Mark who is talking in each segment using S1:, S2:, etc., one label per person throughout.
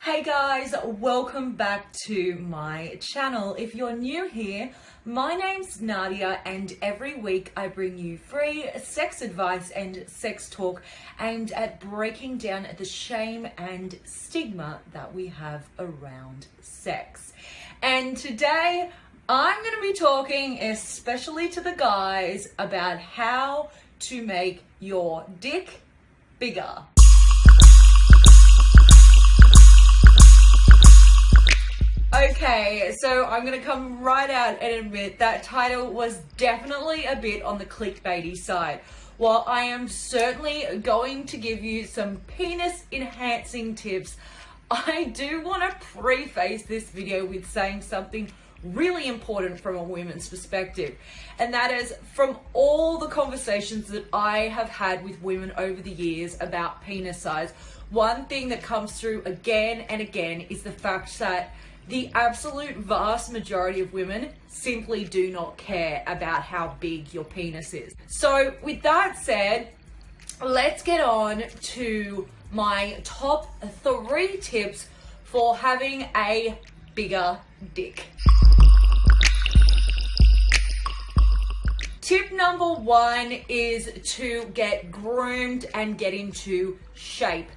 S1: Hey guys, welcome back to my channel. If you're new here, my name's Nadia and every week I bring you free sex advice and sex talk aimed at breaking down the shame and stigma that we have around sex. And today I'm going to be talking especially to the guys about how to make your dick bigger. Okay, so I'm gonna come right out and admit that title was definitely a bit on the clickbaity side. While I am certainly going to give you some penis enhancing tips, I do want to preface this video with saying something really important from a woman's perspective, and that is from all the conversations that I have had with women over the years about penis size, one thing that comes through again and again is the fact that the absolute vast majority of women simply do not care about how big your penis is. So with that said, let's get on to my top 3 tips for having a bigger dick. Tip number 1 is to get groomed and get into shape.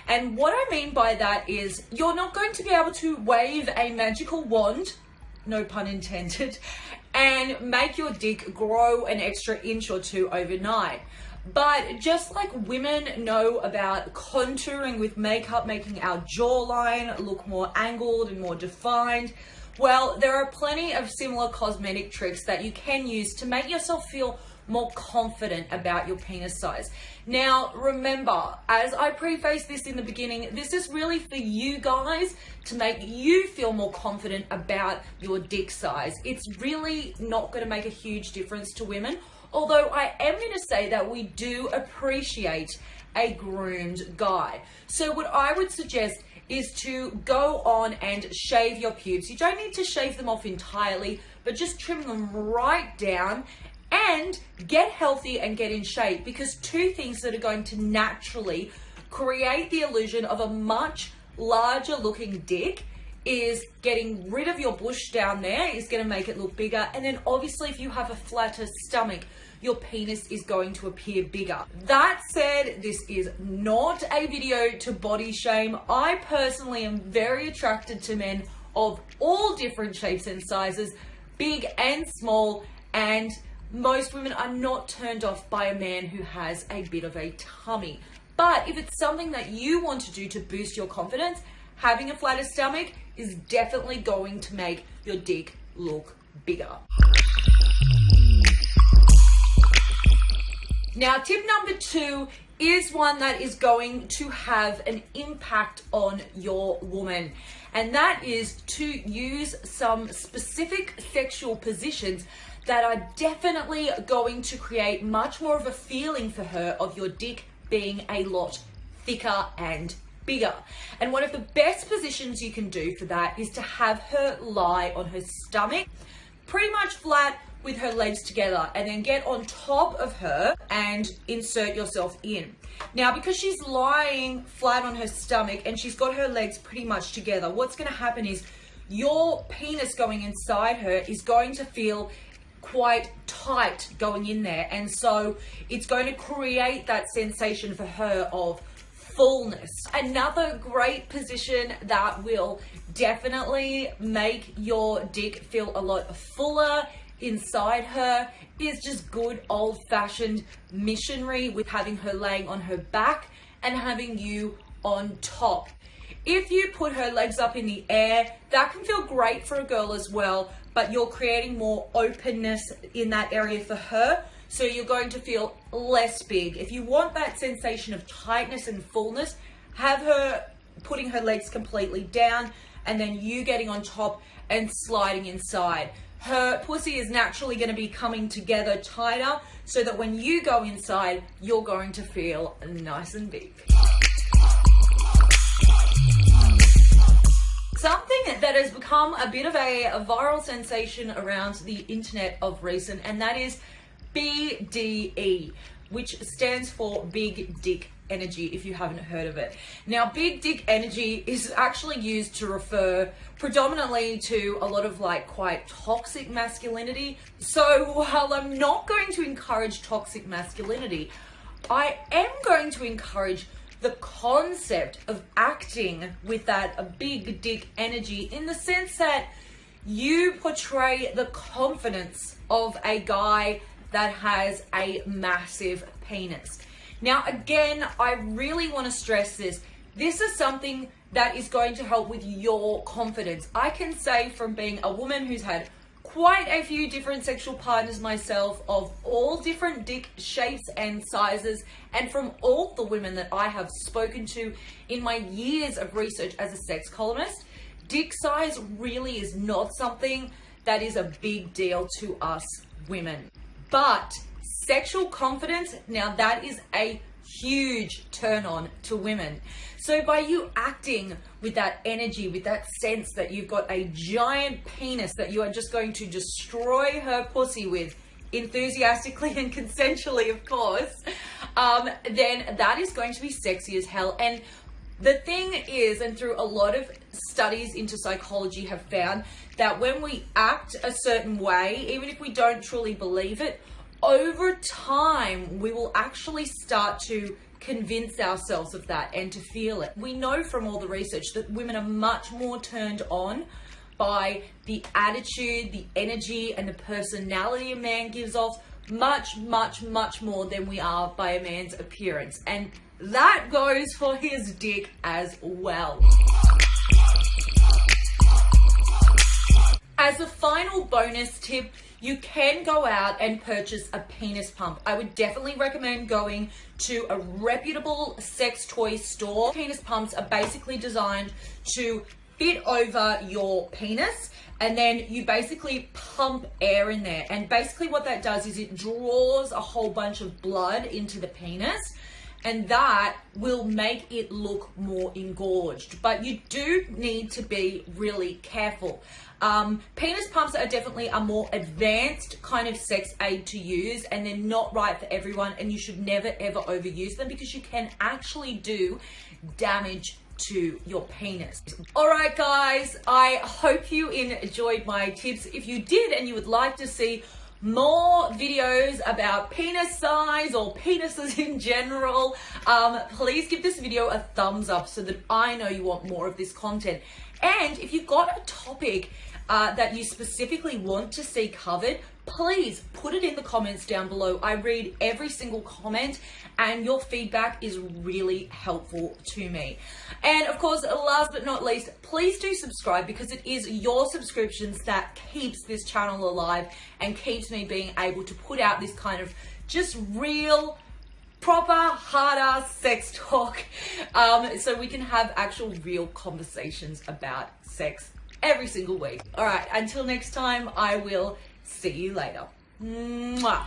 S1: And what I mean by that is you're not going to be able to wave a magical wand, no pun intended, and make your dick grow an extra inch or 2 overnight. But just like women know about contouring with makeup, making our jawline look more angled and more defined, well, there are plenty of similar cosmetic tricks that you can use to make yourself feel more confident about your penis size. Now, remember, as I preface this in the beginning, this is really for you guys to make you feel more confident about your dick size. It's really not going to make a huge difference to women, although I am going to say that we do appreciate a groomed guy. So what I would suggest is to go on and shave your pubes. You don't need to shave them off entirely, but just trim them right down and get healthy and get in shape, because 2 things that are going to naturally create the illusion of a much larger looking dick is getting rid of your bush down there is going to make it look bigger, and then obviously if you have a flatter stomach, your penis is going to appear bigger. That said, this is not a video to body shame. I personally am very attracted to men of all different shapes and sizes, big and small, and most women are not turned off by a man who has a bit of a tummy. But if it's something that you want to do to boost your confidence, having a flatter stomach is definitely going to make your dick look bigger. Now, tip number 2 is one that is going to have an impact on your woman, and that is to use some specific sexual positions that are definitely going to create much more of a feeling for her of your dick being a lot thicker and bigger. And one of the best positions you can do for that is to have her lie on her stomach, pretty much flat with her legs together, and then get on top of her and insert yourself in. Now, because she's lying flat on her stomach and she's got her legs pretty much together, what's going to happen is your penis going inside her is going to feel quite tight going in there, and so it's going to create that sensation for her of fullness. Another great position that will definitely make your dick feel a lot fuller inside her is just good old-fashioned missionary, with having her laying on her back and having you on top. If you put her legs up in the air, that can feel great for a girl as well, but you're creating more openness in that area for her, so you're going to feel less big. If you want that sensation of tightness and fullness, have her putting her legs completely down and then you getting on top and sliding inside. Her pussy is naturally going to be coming together tighter, so that when you go inside, you're going to feel nice and big. Something that has become a bit of a viral sensation around the internet of recent, and that is BDE, which stands for Big Dick energy, if you haven't heard of it. Now, big dick energy is actually used to refer predominantly to a lot of like quite toxic masculinity. So while I'm not going to encourage toxic masculinity, I am going to encourage the concept of acting with that big dick energy, in the sense that you portray the confidence of a guy that has a massive penis. Now, again, I really want to stress this. This is something that is going to help with your confidence. I can say, from being a woman who's had quite a few different sexual partners myself, of all different dick shapes and sizes, and from all the women that I have spoken to in my years of research as a sex columnist, dick size really is not something that is a big deal to us women. But sexual confidence, now that is a huge turn on to women. So by you acting with that energy, with that sense that you've got a giant penis that you are just going to destroy her pussy with, enthusiastically and consensually, of course, then that is going to be sexy as hell. And the thing is, and through a lot of studies into psychology have found that when we act a certain way, even if we don't truly believe it, over time, we will actually start to convince ourselves of that and to feel it. We know from all the research that women are much more turned on by the attitude, the energy, and the personality a man gives off, much more than we are by a man's appearance. And that goes for his dick as well. As a final bonus tip, you can go out and purchase a penis pump. I would definitely recommend going to a reputable sex toy store. Penis pumps are basically designed to fit over your penis, and then you basically pump air in there. And basically what that does is it draws a whole bunch of blood into the penis, and that will make it look more engorged. But you do need to be really careful. Penis pumps are definitely a more advanced kind of sex aid to use, and they're not right for everyone, and you should never ever overuse them, because you can actually do damage to your penis. Alright guys, I hope you enjoyed my tips. If you did and you would like to see more videos about penis size or penises in general, please give this video a thumbs up so that I know you want more of this content. And if you've got a topic that you specifically want to see covered, please put it in the comments down below. I read every single comment, and your feedback is really helpful to me. And of course, last but not least, please do subscribe, because it is your subscriptions that keeps this channel alive and keeps me being able to put out this kind of just real, proper, hard-ass sex talk, so we can have actual real conversations about sex every single week. All right, until next time, I will see you later. Mwah.